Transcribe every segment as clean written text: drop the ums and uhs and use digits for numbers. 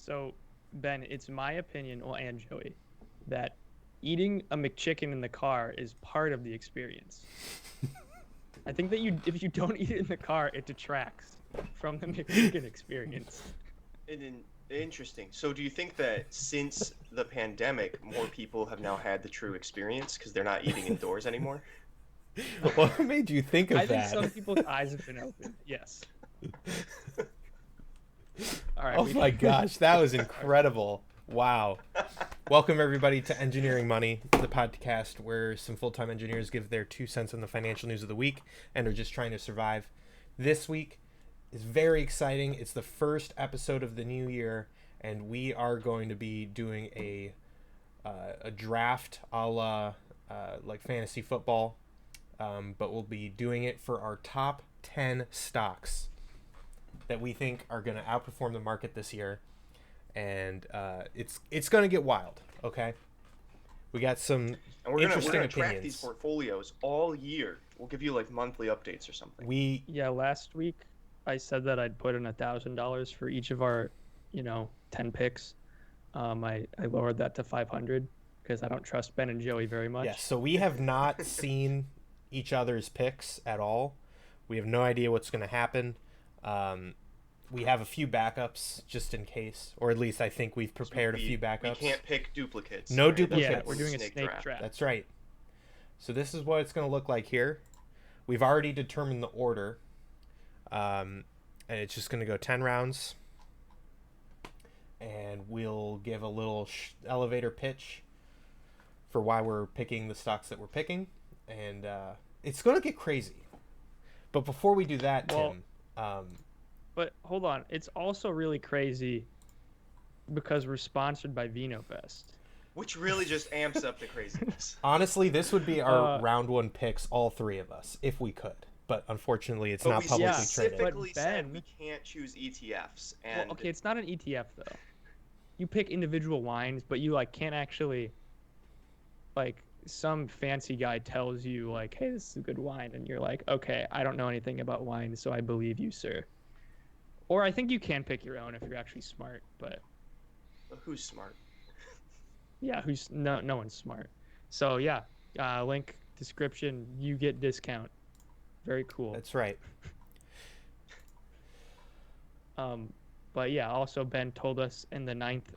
So, Ben, it's my opinion, well, and Joey, that eating a McChicken in the car is part of the experience. I think that if you don't eat it in the car, it detracts from the McChicken experience. Interesting. So do you think that since the pandemic, more people have now had the true experience because they're not eating indoors anymore? What made you think of I think that? some people's eyes have been opened. Yes. All right. Oh my gosh, that was incredible. Wow. Welcome everybody to Engineering Money, the podcast where some full-time engineers give their 2 cents on the financial news of the week and are just trying to survive. This week is very exciting. It's the first episode of the new year, and we are going to be doing a draft a la like fantasy football, but we'll be doing it for our top 10 stocks that we think are going to outperform the market this year. And it's going to get wild, okay? We got some And we're interesting gonna opinions. track these portfolios all year. We'll give you like monthly updates or something. Yeah, last week I said that I'd put in $1,000 for each of our, 10 picks. I lowered that to 500 because I don't trust Ben and Joey very much. Yeah, so we have not seen each other's picks at all. We have no idea what's going to happen. We have a few backups just in case, or at least I think we've prepared a few backups. We can't pick duplicates. No right? duplicates. Yeah, we're doing a snake draft. That's right. So this is what it's going to look like here. We've already determined the order, and it's just going to go 10 rounds. And we'll give a little elevator pitch for why we're picking the stocks that we're picking. And it's going to get crazy. But before we do that, Tim... But hold on, it's also really crazy because we're sponsored by Vinovest. Which really just amps up the craziness. Honestly, this would be our round one picks, all three of us, if we could. But unfortunately, it's not publicly traded. Specifically But said Ben, we can't choose ETFs. And well, okay, it's not an ETF though. You pick individual wines, but you can't actually some fancy guy tells you hey, this is a good wine, and you're like, okay, I don't know anything about wine, so I believe you, sir. Or I think you can pick your own if you're actually smart, but who's smart? Yeah, no one's smart. So yeah, link description, you get discount. Very cool. That's right. But yeah, also Ben told us in the ninth,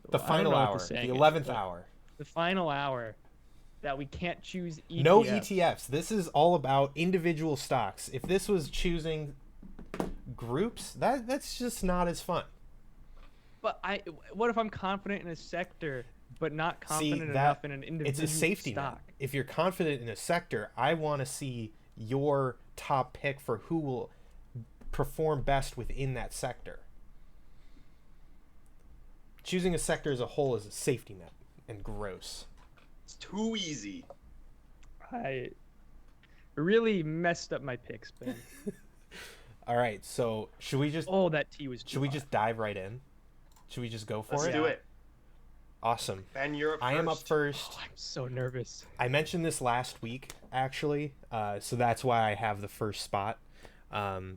the final hour, the 11th hour, the final hour, that we can't choose ETFs. No ETFs. This is all about individual stocks. If this was choosing groups, that's just not as fun. But what if I'm confident in a sector but not confident enough in an individual it's a safety stock? net. If you're confident in a sector, I want to see your top pick for who will perform best within that sector. Choosing a sector as a whole is a safety net and gross. It's too easy. I really messed up my picks, Ben. All right, so should we just? Oh, that tea was. Should we just dive right in? Should we just go for it? Let's do it. Awesome. Ben, you're up first. I am up first. Oh, I'm so nervous. I mentioned this last week, actually, so that's why I have the first spot,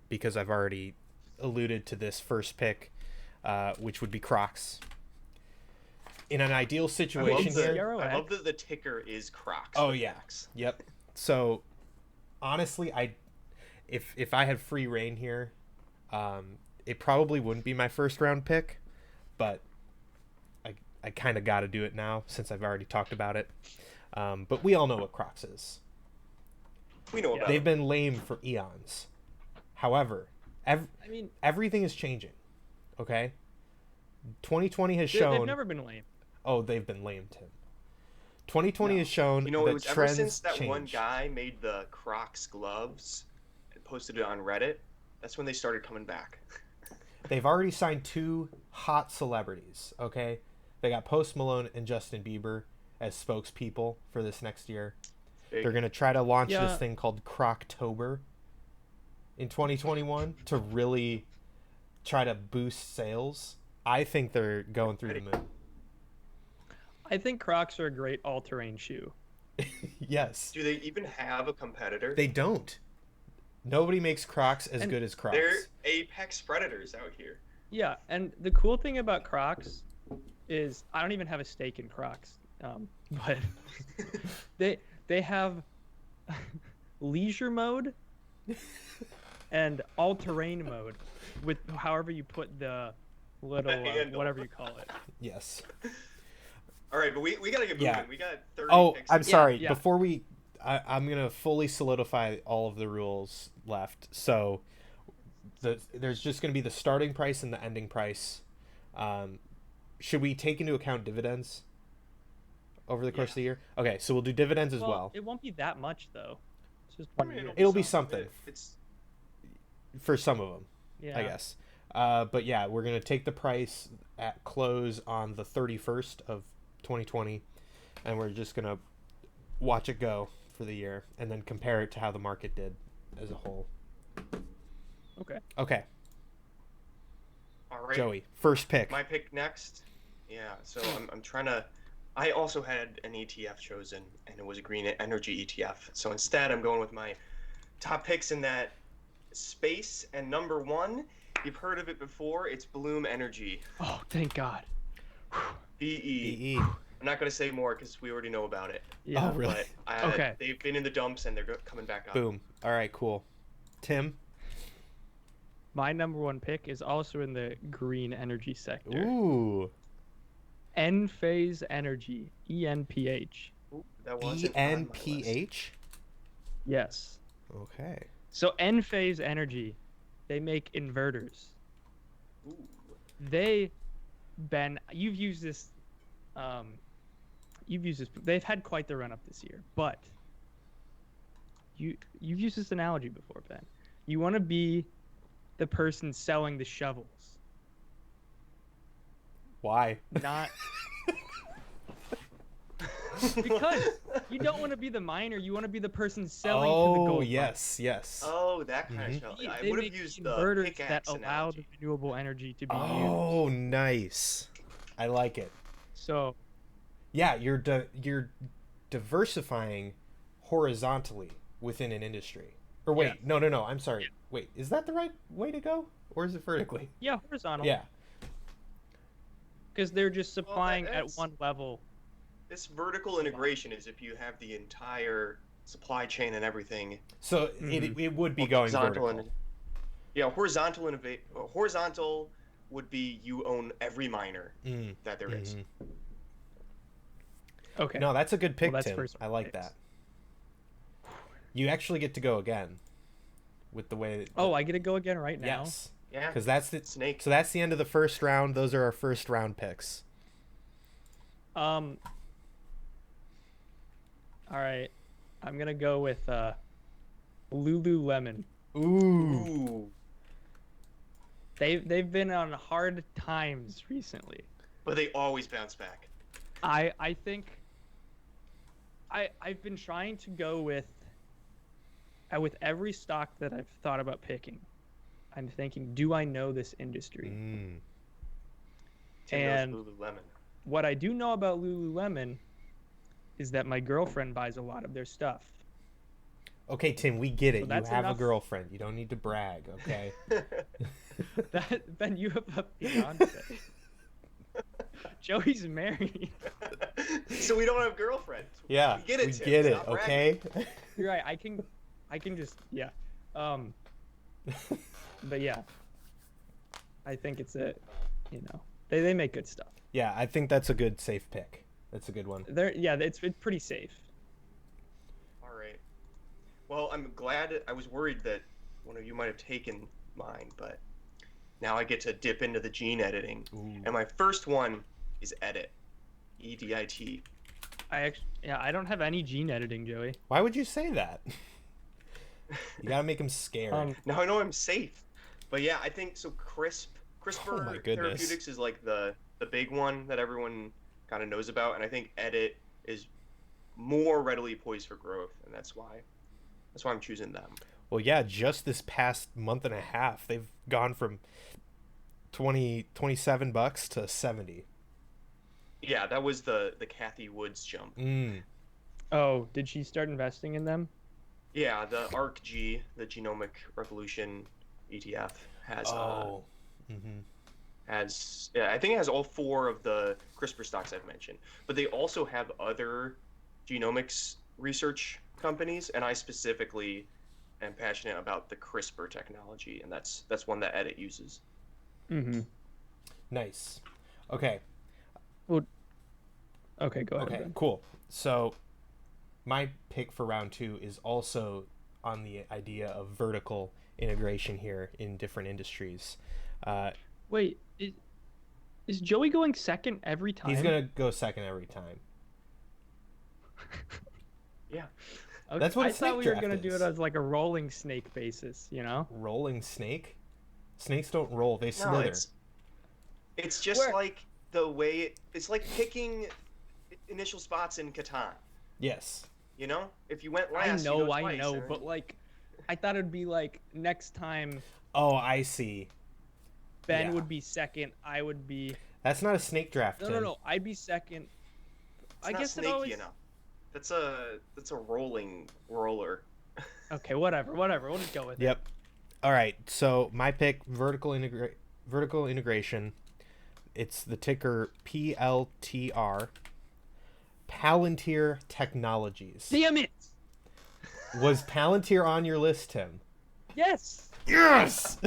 because I've already alluded to this first pick, which would be Crocs. In an ideal situation here, I love that the ticker is Crocs. Oh yeah. Yep. So honestly, if I had free reign here, it probably wouldn't be my first round pick, but I kind of got to do it now since I've already talked about it. But we all know what Crocs is. We know about They've been lame for eons. However, everything is changing. Okay. 2020 has shown. They've never been lame. Oh, they've been lame, Tim. 2020 has shown that it was ever trends since that change. one guy made the Crocs gloves and posted it on Reddit. That's when they started coming back. They've already signed 2 hot celebrities, okay? They got Post Malone and Justin Bieber as spokespeople for this next year. They're going to try to launch this thing called Croctober in 2021 to really try to boost sales. I think they're going through the moon. I think Crocs are a great all-terrain shoe. Yes. Do they even have a competitor? They don't. Nobody makes Crocs as good as Crocs. They're apex predators out here. Yeah, and the cool thing about Crocs is I don't even have a stake in Crocs, but they have leisure mode and all-terrain mode with however you put the little handle. whatever you call it. Yes. All right, but we gotta get moving. Yeah. We got 30 Oh, picks. I'm sorry. yeah. Before I'm gonna fully solidify all of the rules left. So, there's just gonna be the starting price and the ending price. Should we take into account dividends over the course of the year? Okay, so we'll do dividends as well. It won't be that much though. It's just I one mean, year. It'll be something It's for some of them, Yeah. I guess. But yeah, we're gonna take the price at close on the 31st of 2020, and we're just gonna watch it go for the year, and then compare it to how the market did as a whole. Okay. Okay, all right. Joey, first pick. My pick next. Yeah, so I'm trying to. I also had an ETF chosen, and it was a green energy ETF. So instead, I'm going with my top picks in that space. And number one, you've heard of it before. It's Bloom Energy. Oh, thank God. BE. BE. I'm not going to say more because we already know about it. Yeah. Oh, really? But Okay. they've been in the dumps and they're coming back up. Boom. All right, cool. Tim. My number one pick is also in the green energy sector. Ooh. Enphase Energy, ENPH. Ooh, that wasn't on my list. ENPH. Yes. Okay. So Enphase Energy, they make inverters. Ooh. You've used this. They've had quite the run up this year, but you've used this analogy before, Ben. You want to be the person selling the shovels, Why? not because you don't want to be the miner. You want to be the person selling to the Oh, gold yes, yes. Oh, that kind Mhm. of show. I They would have make used the inverters pickaxe that allow analogy. the renewable energy to be Oh, used. nice. I like it. So Yeah, you're diversifying horizontally within an industry. Or wait, Yeah. no. I'm sorry. Wait, is that the right way to go, or is it vertically? yeah, horizontal. Yeah. Because they're just supplying at that's- one level. This vertical integration is if you have the entire supply chain and everything. So it would be going vertical. Horizontal would be you own every miner that there is. Okay. No, that's a good pick, Well, that's Tim. first I like picks. that. You actually get to go again with the way. Oh, I get to go again right now. Yes, Yeah. because that's the Snake. So that's the end of the first round. Those are our first round picks. All right, I'm gonna go with Lululemon. Ooh. Ooh. They've been on hard times recently. But they always bounce back. I think I've been trying to go with every stock that I've thought about picking. I'm thinking, do I know this industry? Tim And knows Lululemon. what I do know about Lululemon is that my girlfriend buys a lot of their stuff. Okay, Tim, we get it. So You that's have a enough. girlfriend. You don't need to brag, okay? Ben, you have a fiance. Joey's married. So we don't have girlfriends. Yeah, We get it, we Tim. get it, Stop bragging. okay? You're right. I can just yeah. But yeah, I think it's they make good stuff. Yeah, I think that's a good safe pick. That's a good one. It's pretty safe. All right. Well, I'm glad. I was worried that one of you might have taken mine, but now I get to dip into the gene editing. Ooh. And my first one is Edit. EDIT. I don't have any gene editing, Joey. Why would you say that? You gotta make him scared. Now I know I'm safe. But yeah, I think so. CRISPR Oh my goodness. Therapeutics is like the big one that everyone kind of knows about, and I think Edit is more readily poised for growth, and that's why I'm choosing them. Well, yeah, just this past month and a half, they've gone from $27 to 70. Yeah, that was the Kathy Woods jump. Oh, did she start investing in them? Yeah, the ARC-G, the Genomic Revolution ETF, has has, yeah, I think it has all 4 of the CRISPR stocks I've mentioned. But they also have other genomics research companies, and I specifically am passionate about the CRISPR technology, and that's one that Edit uses. Mm-hmm. Nice. Okay. Well, okay, go ahead. Okay, Ben. cool. So my pick for round 2 is also on the idea of vertical integration here in different industries. Wait, is Joey going second every time? He's going to go second every time. Yeah. Okay, That's what a I snake thought we were draft gonna do is. it as like a rolling snake basis, you know? Rolling snake? Snakes don't roll, they No, slither. it's just Where- like the way it's like picking initial spots in Catan. Yes. You know, if you went I last, you know, go twice, and but like, I thought it'd be like next time Oh, I see. Ben Yeah. would be second, I would be. That's not a snake draft, No, Tim. no, I'd be second. it's I not guess it snaky always. enough. That's a rolling roller. Okay, whatever. We'll just go with it. Yep. All right. So my pick, vertical integration. It's the ticker PLTR. Palantir Technologies. Damn it! Was Palantir on your list, Tim? Yes, Yes.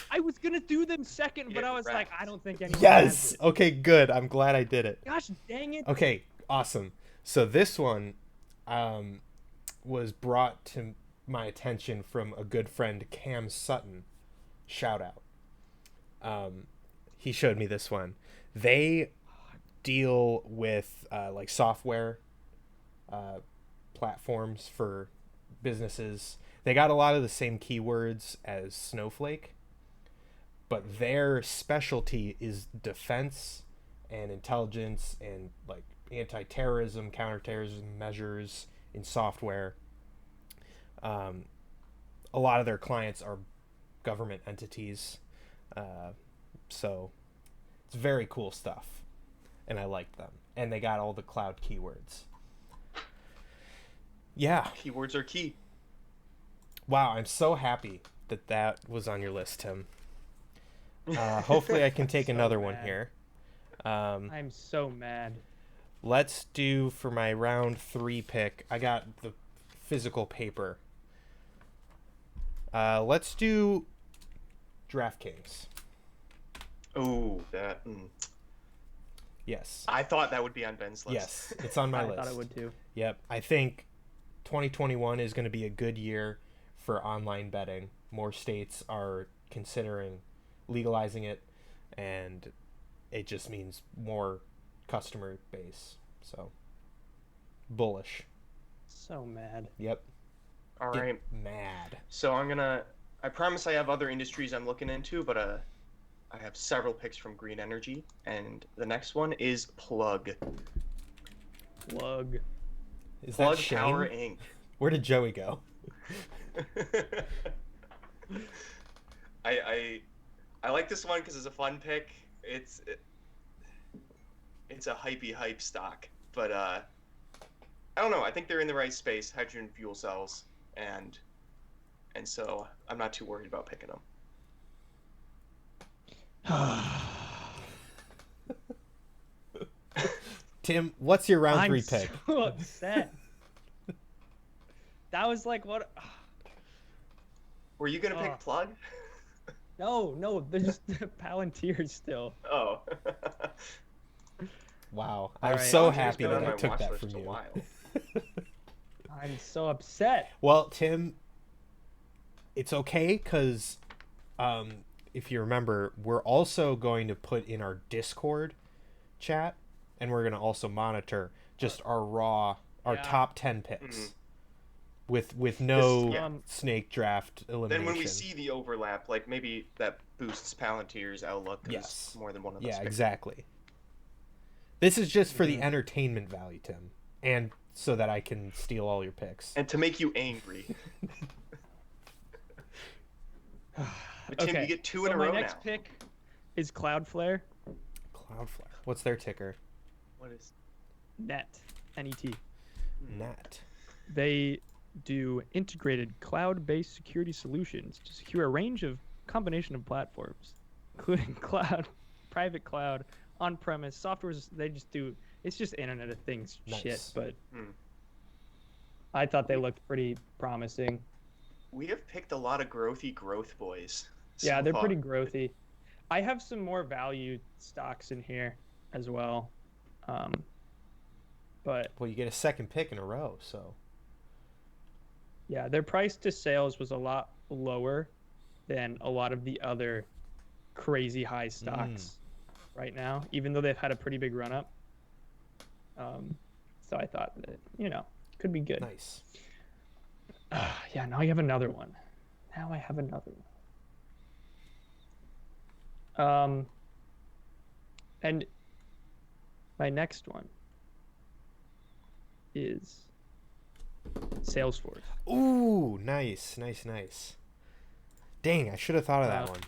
I was gonna do them second, but Yeah, I was like, congrats. I don't think anyone. Yes. Has it. Okay. Good. I'm glad I did it. Gosh, dang it! Okay. Awesome. So this one was brought to my attention from a good friend, Cam Sutton. Shout out. He showed me this one. They deal with like software platforms for businesses. They got a lot of the same keywords as Snowflake, but their specialty is defense and intelligence and like anti-terrorism, counterterrorism measures in software. A lot of their clients are government entities, so it's very cool stuff, and I liked them. And they got all the cloud keywords. Yeah. Keywords are key. Wow, I'm so happy that that was on your list, Tim. Hopefully I can take So another one mad. here. I'm so mad. Let's do, for my round 3 pick, I got the physical paper. Let's do DraftKings. Oh, that. Yes. I thought that would be on Ben's list. Yes, it's on my I list. thought I would too. Yep. I think 2021 is going to be a good year for online betting. More states are considering legalizing it, and it just means more customer base. So, bullish. So mad. Yep. All Get right. mad. So I promise I have other industries I'm looking into, but I have several picks from green energy, and the next one is Plug. Plug. Is Plug that Shane? Power Inc. Where did Joey go? I like this one because it's a fun pick. It's a hypey hype stock, but I don't know. I think they're in the right space, hydrogen fuel cells, and so I'm not too worried about picking them. Tim, what's your round I'm 3 pick? so upset. That was like what? Were you gonna Oh. pick Plug? No, they're just Palantir still. Oh. Wow. All I'm right, so I'll just happy go that on I my took watch that list from a you. while. I'm so upset. Well, Tim, it's okay because if you remember, we're also going to put in our Discord chat, and we're going to also monitor just our Yeah. top 10 picks Mhm. with no Yeah. snake draft elimination. Then when we see the overlap, like maybe that boosts Palantir's outlook. 'Cause Yes. more than one of those. Yeah, picks. exactly. This is just for the Mhm. entertainment value, Tim, and so that I can steal all your picks. And to make you angry. But Tim, Okay, you get 2 so in a my row next now. pick is Cloudflare Cloudflare. What's their ticker? What is? Net. NET. Nat. They do integrated cloud-based security solutions to secure a range of combination of platforms. including cloud, private cloud, on-premise softwares. They just do. It's just Internet of Things shit. Nice. But Hmm. I thought they looked pretty promising. We have picked a lot of growth boys. Yeah, so they're far. pretty growthy. I have some more value stocks in here as well. But Well, you get a second pick in a row, so yeah, their price to sales was a lot lower than a lot of the other crazy high stocks right now, even though they've had a pretty big run up. So I thought that, could be good. nice. Yeah, now I have another one. And my next one is Salesforce. Ooh, nice. Dang, I should have thought of that one.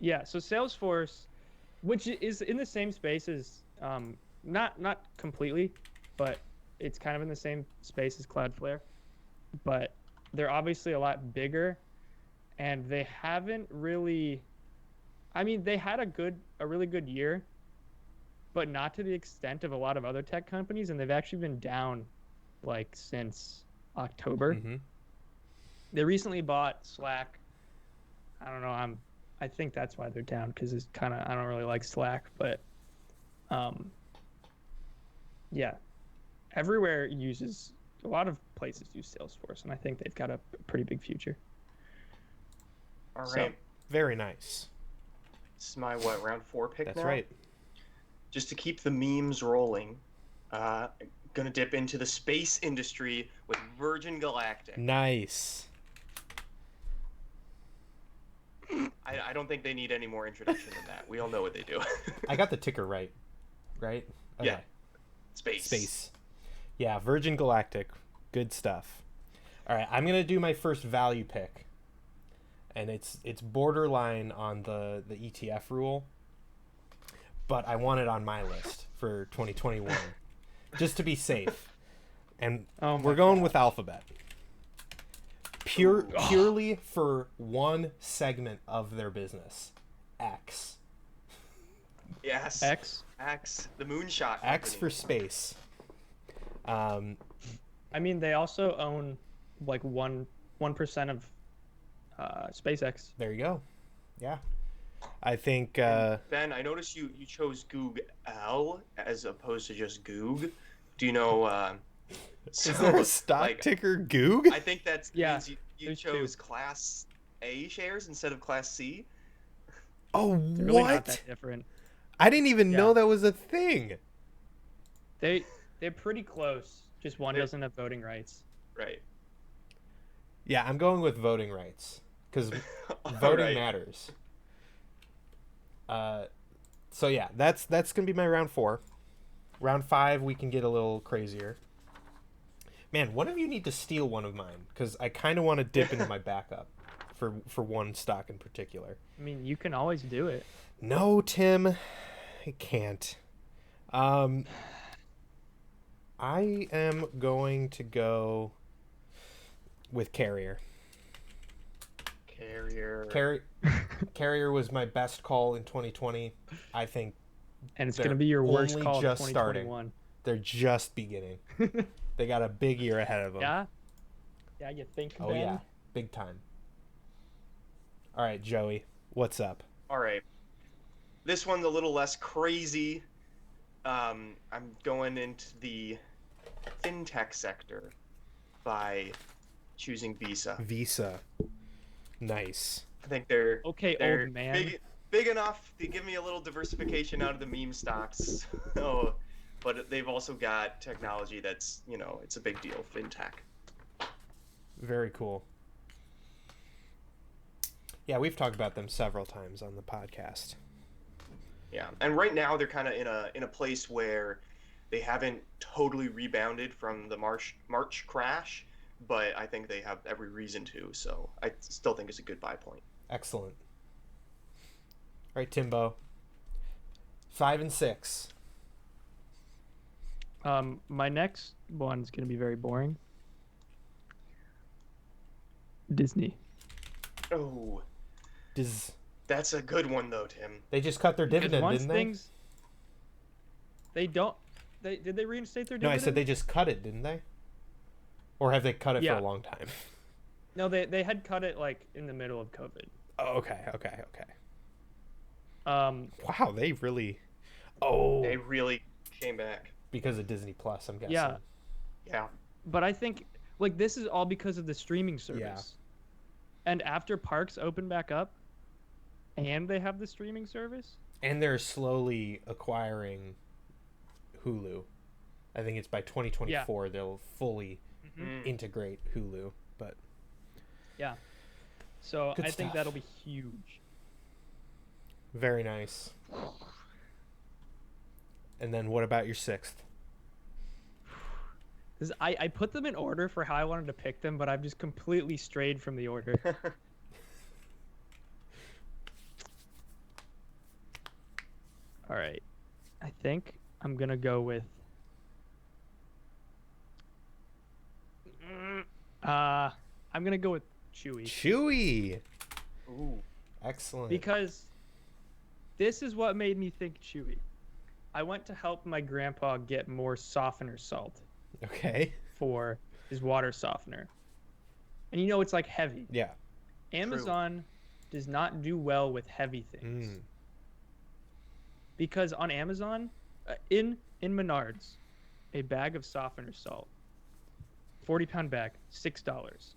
Yeah, so Salesforce, which is in the same space as, not completely, but it's kind of in the same space as Cloudflare, but they're obviously a lot bigger, and they haven't really. I mean, they had a really good year, but not to the extent of a lot of other tech companies, and they've actually been down, like, since October. Mm-hmm. They recently bought Slack. I don't know. I think that's why they're down, because it's kind of, I don't really like Slack, but yeah, everywhere uses, a lot of places use Salesforce, and I think they've got a pretty big future. All right. So, Very nice. This is my round 4 pick That's now? right. Just to keep the memes rolling, gonna dip into the space industry with Virgin Galactic. Nice. I don't think they need any more introduction than that. We all know what they do. I got the ticker right? Yeah. Space. Yeah, Virgin Galactic. Good stuff. All right, I'm going to do my first value pick. And it's borderline on the ETF rule. But I want it on my list for 2021. Just to be safe. And we're going with Alphabet. Purely for one segment of their business. X. Yes. X. The moonshot. X company. for space. I mean, they also own like 1% of SpaceX. There you go. Yeah. I think Ben, I noticed you chose Google as opposed to just Goog. Do you know? is there a stock like, ticker Goog? I think that's Yeah, means you there's chose two. Class A shares instead of Class C. Oh, They're really not what? that different. I didn't even Yeah. know that was a thing. They're pretty close. Just one doesn't have voting rights. Right. Yeah, I'm going with voting rights because All voting right. matters. So yeah, that's gonna be my round 4. Round 5, we can get a little crazier. Man, one of you need to steal one of mine because I kind of want to dip into my backup for one stock in particular. I mean, you can always do it. No, Tim, I can't. I am going to go with Carrier. Carrier was my best call in 2020. I think And it's they're going to be your worst only call of just starting. 2021. They're just beginning. They got a big year ahead of them. Yeah? Yeah, you think, Oh, Ben? yeah. Big time. All right, Joey, what's up? All right. This one's a little less crazy. I'm going into the fintech sector by choosing Visa. Visa. Nice. I think they're Okay, they're old man. big enough to give me a little diversification out of the meme stocks. Oh, but they've also got technology that's, it's a big deal, fintech. Very cool. Yeah, we've talked about them several times on the podcast. Yeah, and right now they're kind of in a place where they haven't totally rebounded from the March crash, but I think they have every reason to. So I still think it's a good buy point. Excellent. All right, Timbo. 5 and 6. My next one's going to be very boring. Disney. Oh, That's a good one though, Tim. They just cut their Because dividend, once didn't they? things, they don't. Did they reinstate their No, dividend? I said they just cut it, didn't they? Or have they cut it for Yeah. a long time? No, they had cut it like in the middle of COVID. Oh, okay. Um, Wow, they really. Oh, They really came back. because of Disney Plus, I'm guessing. Yeah. Yeah. but I think like this is all because of the streaming service. And after parks open back up, and they have the streaming service. And they're slowly acquiring Hulu. I think it's by 2024 they'll fully integrate Hulu. But Yeah. So Good I think stuff. that'll be huge. very nice. And then what about your sixth? 'Cause I put them in order for how I wanted to pick them, but I've just completely strayed from the order. All right. I think I'm going to go with I'm going to go with Chewy Chewy. Ooh. Excellent. because this is what made me think Chewy. I went to help my grandpa get more softener salt Okay. for his water softener. And it's like heavy. Yeah. Amazon does not do well with heavy things. Mm. Because on Amazon, in Menards, a bag of softener salt, 40-pound bag, $6.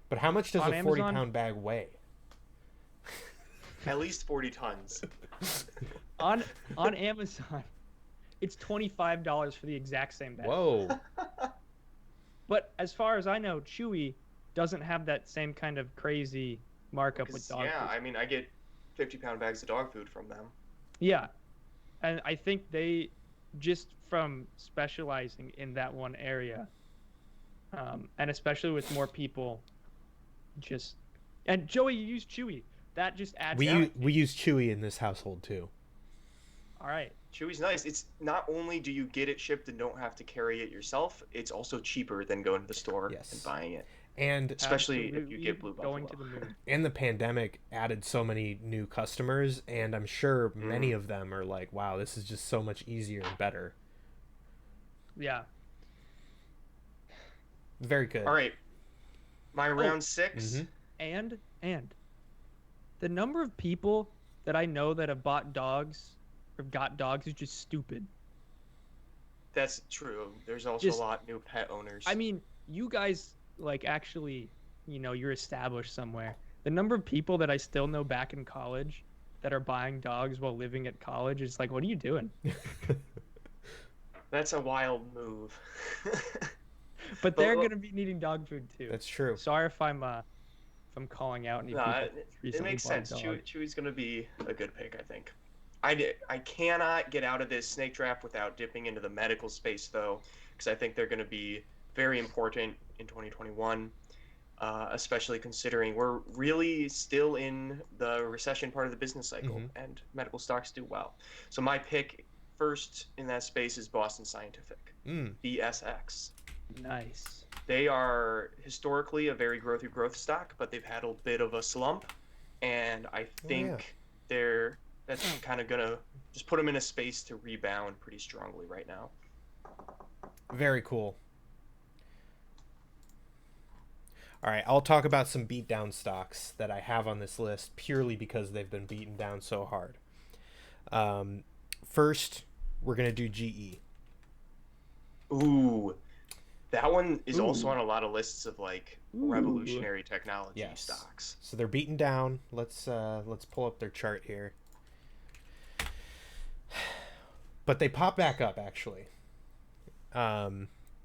But how much does On a Amazon- 40-pound bag weigh? At least 40 tons. On Amazon, it's $25 for the exact same bag. Whoa. But as far as I know, Chewy doesn't have that same kind of crazy markup with 'Cause, dog yeah, food. I mean, I get 50-pound bags of dog food from them. Yeah. And I think they, just from specializing in that one area, and especially with more people, and Joey, you use Chewy. That just adds We use Chewy in this household too. All right. Chewy's nice. It's not only do you get it shipped and don't have to carry it yourself, it's also cheaper than going to the store Yes. and buying it. And Especially if you Absolutely get Blue Buffalo. going to the moon. and the pandemic added so many new customers, and I'm sure many of them are like, wow, this is just so much easier and better. Yeah. Very good. All right. My round 6. Mhm. And the number of people that I know that have bought dogs or got dogs is just stupid. That's true. There's also Just- a lot new pet owners. I mean, you guys like actually, you're established somewhere. The number of people that I still know back in college that are buying dogs while living at college is like, what are you doing? That's a wild move. But they're Well, gonna be needing dog food too. That's true. Sorry if I'm calling out any No, people. it that recently makes bought a sense. dog. Chewy's going to be a good pick, I think. I cannot get out of this snake draft without dipping into the medical space, though, because I think they're going to be very important in 2021, especially considering we're really still in the recession part of the business cycle, and medical stocks do well. So my pick first in that space is Boston Scientific, BSX. Nice. They are historically a very growthy growth stock, but they've had a bit of a slump, and I think that's kind of gonna just put them in a space to rebound pretty strongly right now. Very cool. All right, I'll talk about some beat down stocks that I have on this list purely because they've been beaten down so hard. First, we're going to do GE. Ooh, that one is also on a lot of lists of like revolutionary technology Yes. stocks. So they're beaten down. Let's pull up their chart here. But they pop back up actually.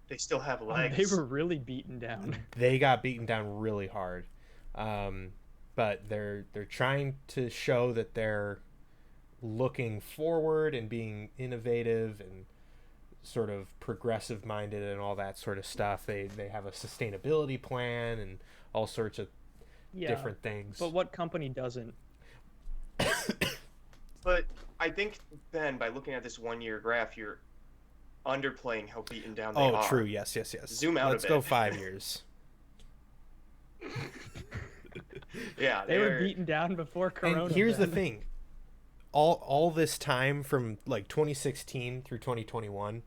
They still have Oh, legs. they were really beaten down. They got beaten down really hard. But they're trying to show that they're looking forward and being innovative and sort of progressive minded and all that sort of stuff. They have a sustainability plan and all sorts of different things. But what company doesn't? But I think, Ben, by looking at this 1-year graph, you're underplaying how beaten down they are. Oh, true. Yes. Zoom out a Let's bit. go 5 years. Yeah, They were they're beaten down before Corona. And here's the Ben. thing. All this time from like 2016 through 2021,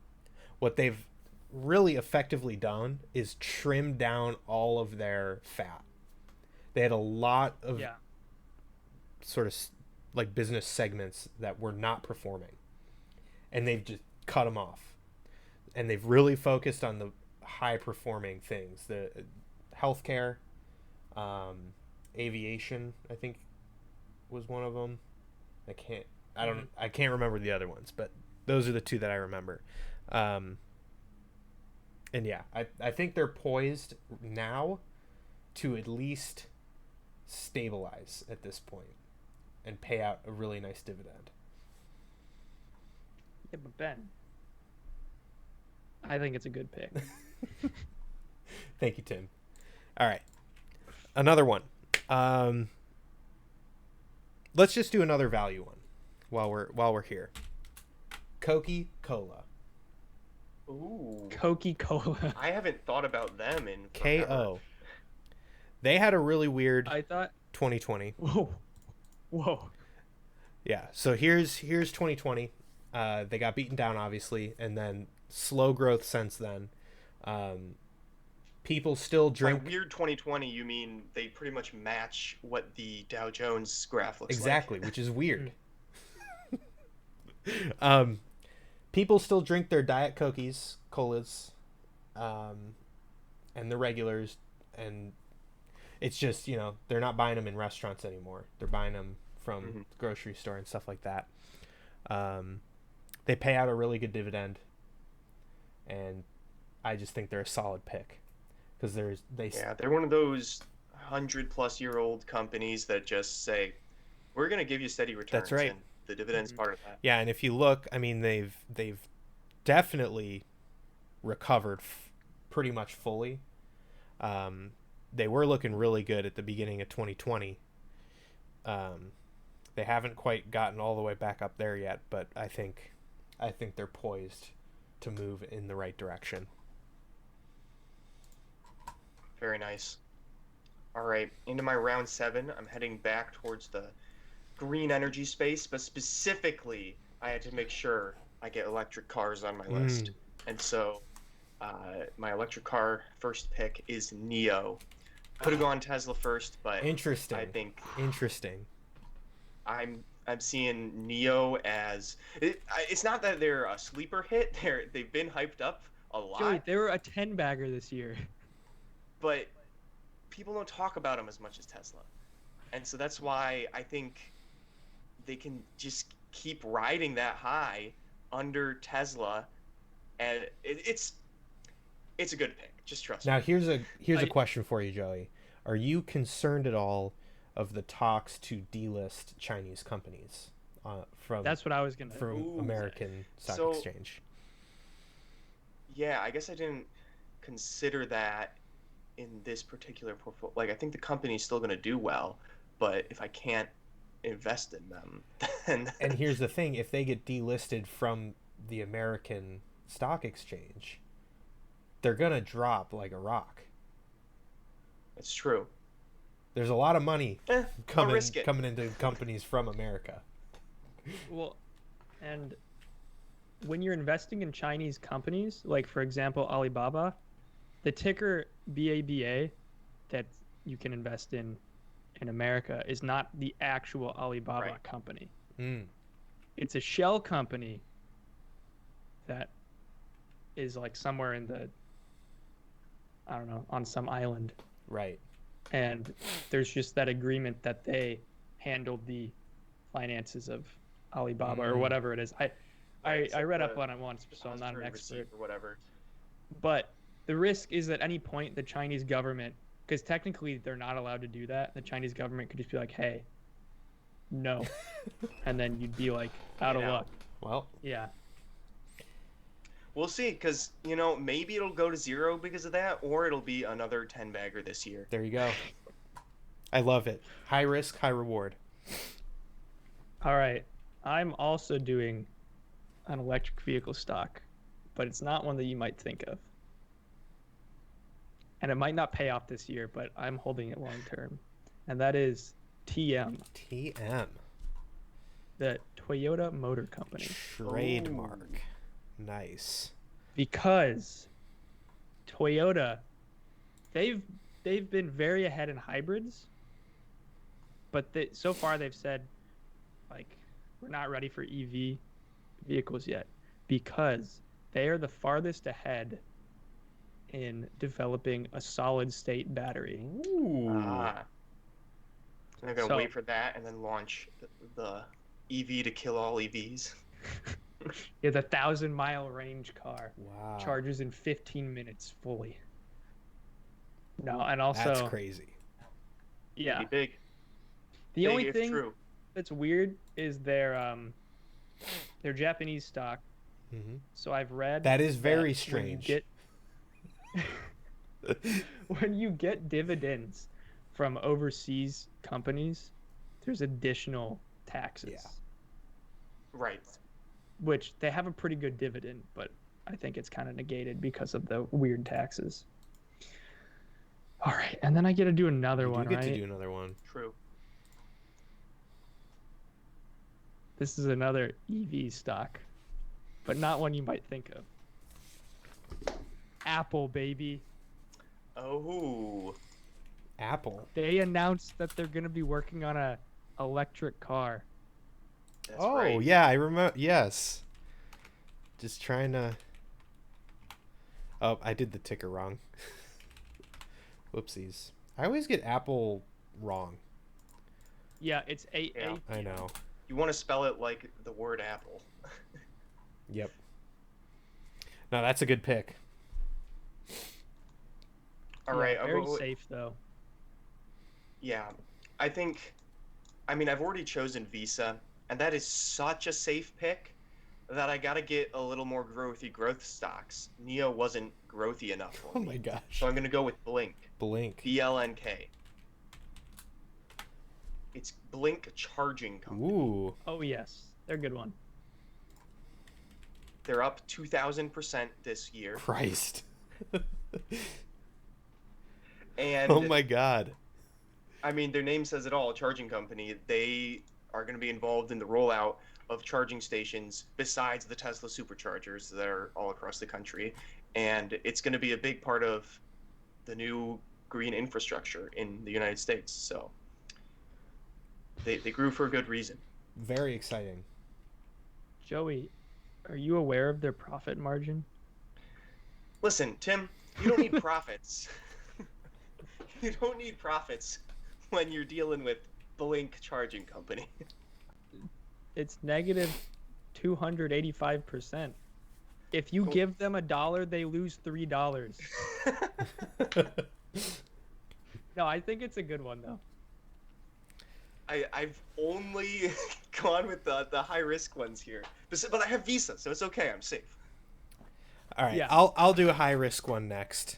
what they've really effectively done is trim down all of their fat. They had a lot of Yeah. sort of like business segments that were not performing, and they've just cut them off, and they've really focused on the high performing things, the healthcare, aviation, I think was one of them. I can't remember the other ones, but those are the two that I remember. And yeah, I think they're poised now to at least stabilize at this point and pay out a really nice dividend. Yeah, but Ben, I think it's a good pick. Thank you, Tim. All right, another one. Let's just do another value one while we're here. Coqui Cola. ooh. Coqui Cola. I haven't thought about them in KO. forever. They had a really weird I thought. 2020. Whoa. Yeah. So here's 2020. They got beaten down, obviously, and then slow growth since then. People still By drink. weird 2020, you mean they pretty much match what the Dow Jones graph looks Exactly, like? which is weird. People still drink their diet colas, and the regulars, and it's just, they're not buying them in restaurants anymore. They're buying them from the grocery store and stuff like that. They pay out a really good dividend, and I just think they're a solid pick because they're one of those 100-plus-year-old companies that just say, we're going to give you steady returns. That's right. And the dividend's part of that. Yeah, and if you look, I mean, they've definitely recovered pretty much fully. They were looking really good at the beginning of 2020. They haven't quite gotten all the way back up there yet, but I think they're poised to move in the right direction. Very nice. All right, into my round 7. I'm heading back towards the green energy space, but specifically, I had to make sure I get electric cars on my list. And so, my electric car first pick is NIO. Could have gone Tesla first, but Interesting. I think I'm seeing NIO as it's not that they're a sleeper hit. They've been hyped up a lot. Joey, they were a 10 bagger this year. But people don't talk about them as much as Tesla. And so that's why I think they can just keep riding that high under Tesla, and it's a good pick. Just trust me. Now here's a question for you, Joey. Are you concerned at all of the talks to delist Chinese companies from That's what I was gonna. from American Stock So- Exchange? Yeah, I guess I didn't consider that in this particular portfolio. Like, I think the company's still going to do well, but if I can't invest in them, then And here's the thing: if they get delisted from the American Stock Exchange, they're gonna drop like a rock. it's true. There's a lot of money I'll risk it. coming into companies from America. Well, and when you're investing in Chinese companies, like for example Alibaba, the ticker BABA that you can invest in America is not the actual Alibaba Right. company. Mm. It's a shell company that is like somewhere in the, I don't know, on some island. Right. And there's just that agreement that they handled the finances of Alibaba or whatever it is. I read up on it once, so I'm not an Depository expert. receipt or whatever. But the risk is at any point the Chinese government, because technically they're not allowed to do that, the Chinese government could just be like, hey, no. And then you'd be like out of Yeah. luck. Well, Yeah. We'll see, because, maybe it'll go to 0 because of that, or it'll be another 10-bagger this year. there you go. I love it. High risk, high reward. All right. I'm also doing an electric vehicle stock, but it's not one that you might think of. And it might not pay off this year, but I'm holding it long term. and that is TM, TM. the Toyota Motor Company. Trademark. Nice. Because Toyota, they've been very ahead in hybrids, but so far they've said, like, we're not ready for EV vehicles yet, because they are the farthest ahead in developing a solid state battery. Ooh. They're gonna wait for that and then launch the EV to kill all EVs. Yeah, the 1,000-mile range car. Wow. Charges in 15 minutes fully. No, and also That's crazy. Yeah. Pretty big. The Big only if thing true. that's weird is their Japanese stock. Mm-hmm. So I've read That is very when you strange. when you get dividends from overseas companies, there's additional taxes. Yeah. Right. Which they have a pretty good dividend, but I think it's kind of negated because of the weird taxes. All right, and then I get to do another You one, do get right? to do another one. True. This is another EV stock, but not one you might think of. Apple, baby. Oh. Apple. They announced that they're going to be working on a electric car. That's Oh, right. yeah, I remember. Yes. Just trying to. Oh, I did the ticker wrong. Whoopsies. I always get Apple wrong. Yeah, it's A. Yeah. I know. You want to spell it like the word apple. Yep. No, that's a good pick. All right. Very safe though. Yeah. I mean, I've already chosen Visa, and that is such a safe pick that I got to get a little more growth stocks. Neo wasn't growthy enough for Oh me. my gosh. So I'm going to go with Blink. Blink. BLNK. It's Blink Charging Company. Ooh. Oh yes, they're a good one. They're up 2,000% this year. Christ. And Oh my god. I mean, their name says it all, charging company. They are going to be involved in the rollout of charging stations besides the Tesla superchargers that are all across the country. And it's going to be a big part of the new green infrastructure in the United States. So they grew for a good reason. Very exciting. Joey, are you aware of their profit margin? Listen, Tim, you don't need profits. You don't need profits when you're dealing with Blink Charging Company. It's negative 285%. If you give them $1, they lose $3. No, I think it's a good one though. I've only gone with the high risk ones here, but I have Visa, so it's okay. I'm safe. All right, Yeah. I'll do a high risk one next.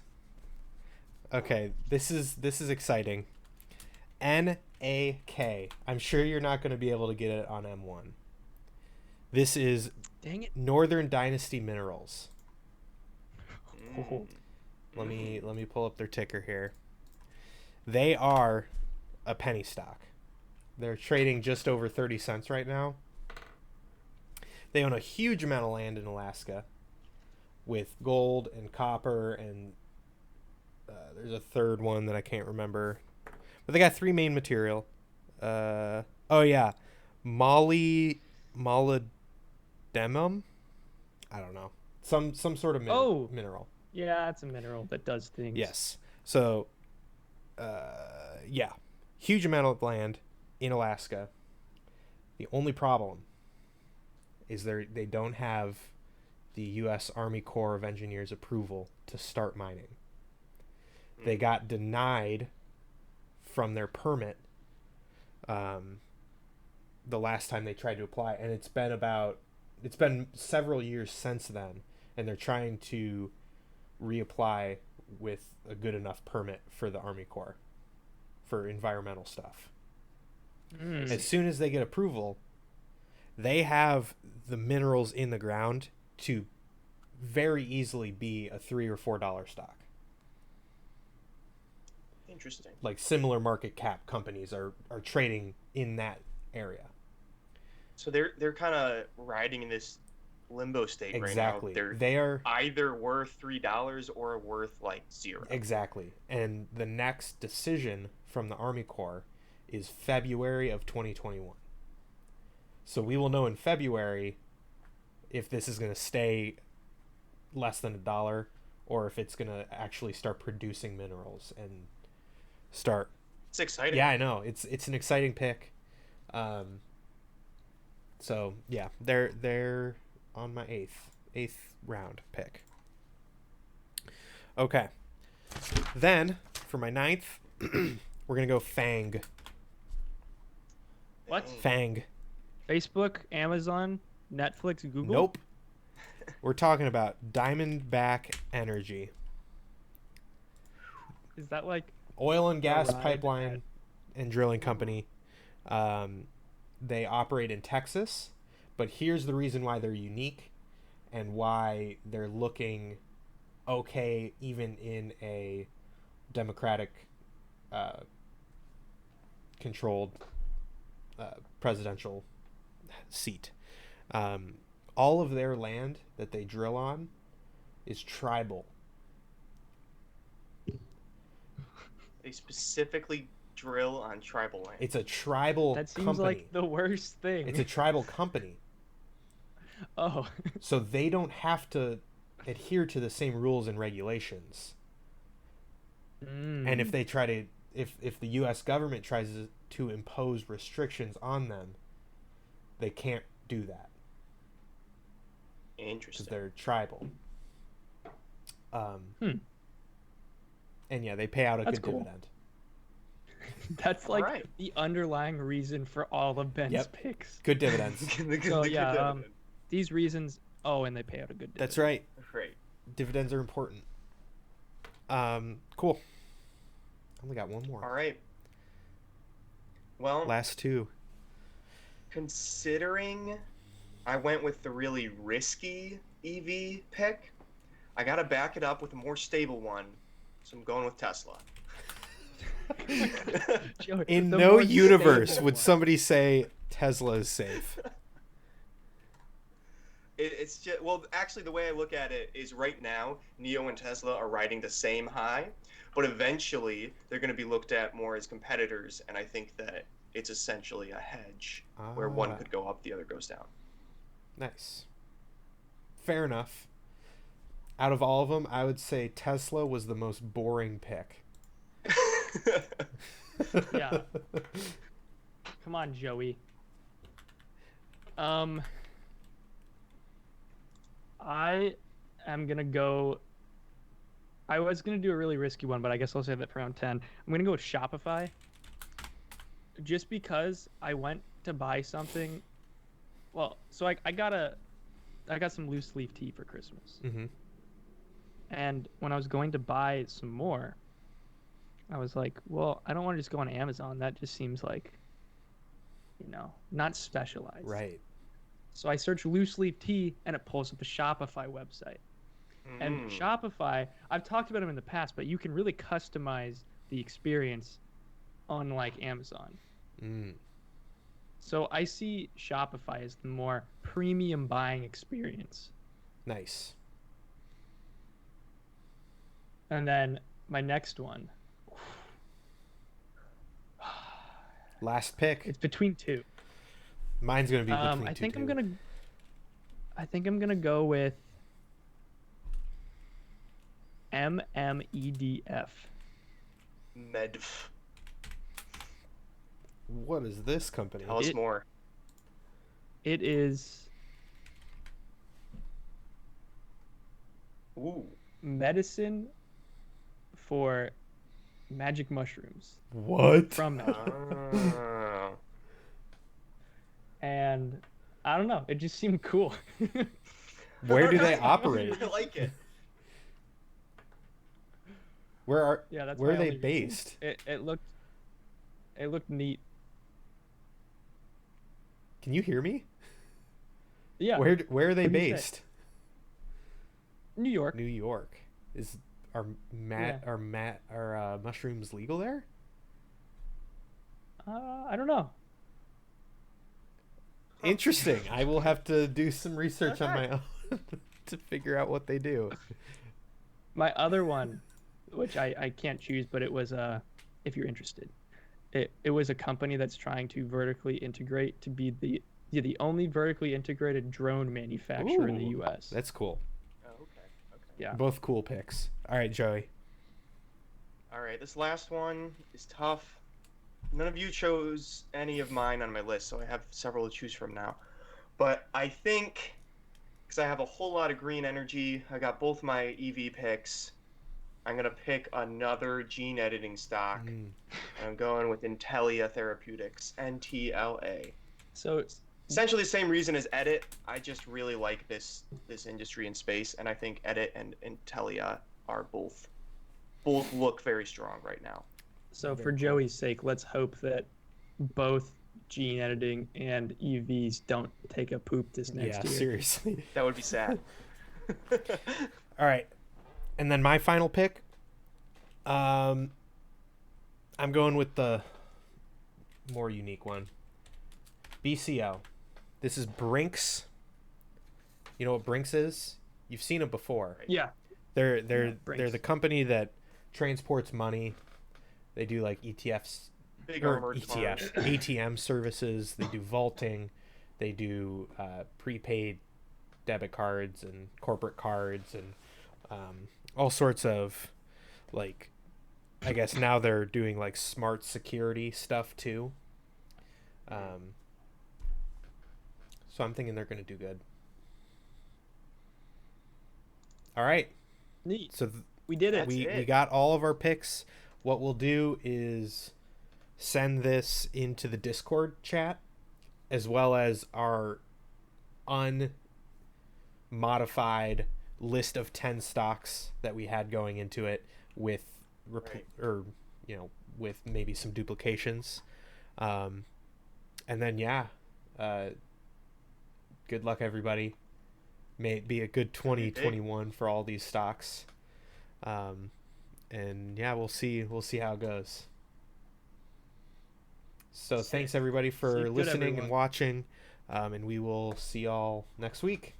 Okay, this is exciting. NAK. I'm sure you're not going to be able to get it on M1. This is Dang it. Northern Dynasty Minerals. Oh. Let me pull up their ticker here. They are a penny stock. They're trading just over 30 cents right now. They own a huge amount of land in Alaska with gold and copper, and there's a third one that I can't remember. But they got three main material. Oh yeah, molybdenum. I don't know. Some sort of mineral. Yeah, it's a mineral that does things. Yes. So, yeah, huge amount of land in Alaska. The only problem is they don't have the U.S. Army Corps of Engineers approval to start mining. They got denied from their permit the last time they tried to apply, and it's been several years since then, and they're trying to reapply with a good enough permit for the Army Corps for environmental stuff. As soon as they get approval, they have the minerals in the ground to very easily be a $3 or $4 stock. Interesting. like similar market cap companies are trading in that area. So they're kind of riding in this limbo state right now. Exactly. They're They are either worth $3 or worth like 0. exactly. And the next decision from the Army Corps is February of 2021. So we will know in February if this is going to stay less than $1 or if it's going to actually start producing minerals and start. It's exciting. Yeah, I know. It's an exciting pick. So yeah, they're on my eighth round pick. Okay. Then for my 9th, we're gonna go Fang. What? Fang. Facebook, Amazon, Netflix, Google. Nope. We're talking about Diamondback Energy. Is that like Oil and gas ride pipeline and drilling company. They operate in Texas, but here's the reason why they're unique and why they're looking okay even in a Democratic controlled presidential seat. All of their land that they drill on is tribal. They specifically drill on tribal land. It's a tribal that seems company. like the worst thing. It's a tribal company. Oh. So they don't have to adhere to the same rules and regulations. And if they try to if the US government tries to impose restrictions on them, they can't do that. Because Interesting. they're tribal. And yeah, they pay out a That's good cool. dividend. That's like Alright. the underlying reason for all of Ben's Yep. picks. Good dividends. So yeah, these reasons. Oh, and they pay out a good dividend. That's right. Great. Dividends are important. Cool. Only got one more. All right. Well, Last two. considering I went with the really risky EV pick, I gotta back it up with a more stable one. So I'm going with Tesla. Joey, In the no more universe stable would one. somebody say Tesla is safe. It's just, well, actually, the way I look at it is right now, NIO and Tesla are riding the same high, but eventually they're going to be looked at more as competitors, and I think that it's essentially a hedge where one Ah. could go up, the other goes down. Nice. Fair enough. Out of all of them, I would say Tesla was the most boring pick. Yeah. Come on, Joey. I am gonna go. I was gonna do a really risky one, but I guess I'll save it for round 10. I'm gonna go with Shopify. Just because I went to buy something. Well, so I got some loose leaf tea for Christmas. Mm-hmm. And when I was going to buy some more, I was like, well, I don't want to just go on Amazon. That just seems like, not specialized. Right. So I search loose leaf tea and it pulls up the Shopify website. And Shopify, I've talked about them in the past, but you can really customize the experience unlike Amazon. So I see Shopify as the more premium buying experience. Nice. And then my next one, Last pick. it's between two. Mine's gonna be between I two. think too. I think I'm gonna go with MMEDF. Medv. What is this company? Tell us more. It is Ooh. medicine for magic mushrooms What? from magic. Oh. And I don't know, it just seemed cool. Where do they I operate? like it. Where Yeah, that's where are my they only reason. based? It looked neat. Can you hear me? Yeah. Where are they What'd you say? based? New York. New York. Is mushrooms legal there? I don't know. Interesting. I will have to do some research on Okay. my own to figure out what they do. My other one, which I can't choose, but it was if you're interested, it was a company that's trying to vertically integrate to be the only vertically integrated drone manufacturer in the Ooh, U.S. That's cool. Oh, okay. Okay. Yeah. Both cool picks. All right, Joey. All right. This last one is tough. None of you chose any of mine on my list, so I have several to choose from now. But I think, because I have a whole lot of green energy, I got both my EV picks. I'm gonna pick another gene editing stock, and I'm going with Intellia Therapeutics, NTLA. So Essentially the same reason as Edit. I just really like this industry in space, and I think Edit and Intellia are both look very strong right now. So Very for cool. Joey's sake, let's hope that both gene editing and EVs don't take a poop this next year. Seriously. That would be sad. All right. And then my final pick. I'm going with the more unique one. BCO. This is Brinks. You know what Brinks is? You've seen it before. Yeah. They're Brinks. the company that transports money. They do like ETFs Big or armored ETFs, cars. ATM services. They do vaulting. They do prepaid debit cards and corporate cards and all sorts of, like, I guess now they're doing like smart security stuff too. So I'm thinking they're going to do good. All right. Neat. So We did it. That's we it. got all of our picks. What we'll do is send this into the Discord chat as well as our unmodified list of 10 stocks that we had going into it with Right. or with maybe some duplications. And then good luck everybody. May it be a good 2021 for all these stocks. And we'll see how it goes. So Sick. thanks everybody for Good, listening everyone. and watching. And we will see y'all next week.